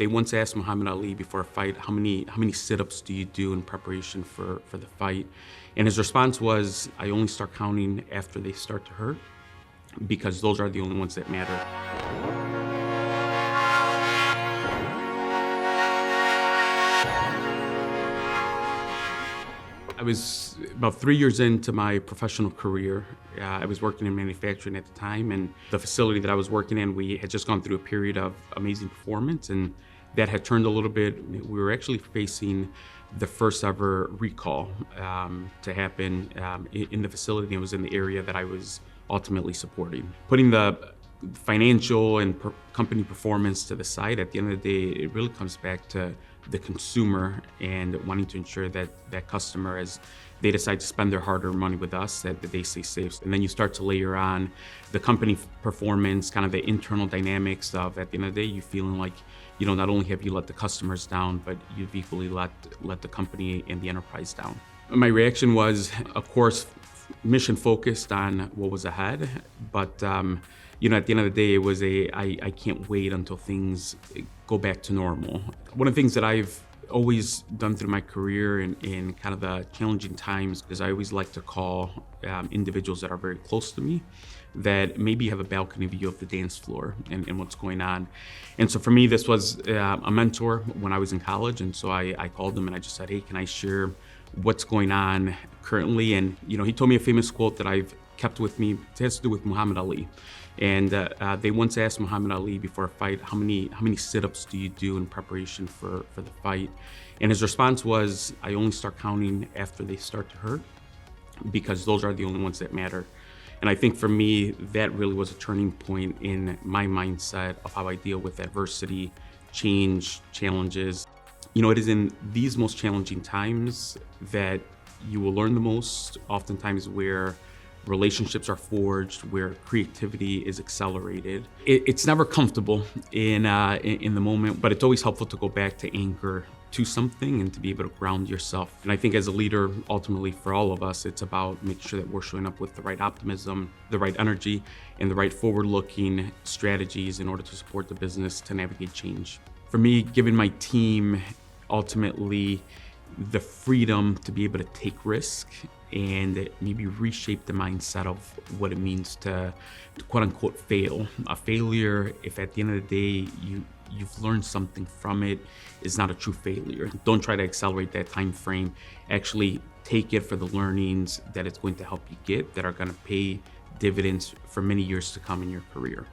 They once asked Muhammad Ali before a fight, how many sit-ups do you do in preparation for the fight? And his response was, I only start counting after they start to hurt, because those are the only ones that matter. I was about 3 years into my professional career. I was working in manufacturing at the time, and the facility that I was working in, we had just gone through a period of amazing performance, and that had turned a little bit. We were actually facing the first ever recall to happen in the facility, and it was in the area that I was ultimately supporting. Putting the financial and company performance to the side, at the end of the day, it really comes back to the consumer and wanting to ensure that that customer, as they decide to spend their hard-earned money with us, that they stay safe. And then you start to layer on the company performance, kind of the internal dynamics of, at the end of the day, you feeling like, not only have you let the customers down, but you've equally let the company and the enterprise down. My reaction was, of course, mission focused on what was ahead, but at the end of the day, it was I can't wait until things go back to normal. One of the things that I've always done through my career in kind of the challenging times is I always like to call individuals that are very close to me, that maybe have a balcony view of the dance floor and what's going on. And so for me, this was a mentor when I was in college. And so I called him and I just said, hey, can I share what's going on currently? And he told me a famous quote that I've kept with me. It has to do with Muhammad Ali. And they once asked Muhammad Ali before a fight, how many sit-ups do you do in preparation for the fight? And his response was, I only start counting after they start to hurt, because those are the only ones that matter. And I think for me, that really was a turning point in my mindset of how I deal with adversity, change, challenges. It is in these most challenging times that you will learn the most, oftentimes where relationships are forged, where creativity is accelerated. It's never comfortable in the moment, but it's always helpful to go back to anchor to something and to be able to ground yourself. And I think as a leader, ultimately for all of us, it's about making sure that we're showing up with the right optimism, the right energy, and the right forward-looking strategies in order to support the business to navigate change. For me, giving my team ultimately the freedom to be able to take risk and maybe reshape the mindset of what it means to quote unquote fail. A failure, if at the end of the day you've learned something from it, is not a true failure. Don't try to accelerate that time frame. Actually take it for the learnings that it's going to help you get, that are going to pay dividends for many years to come in your career.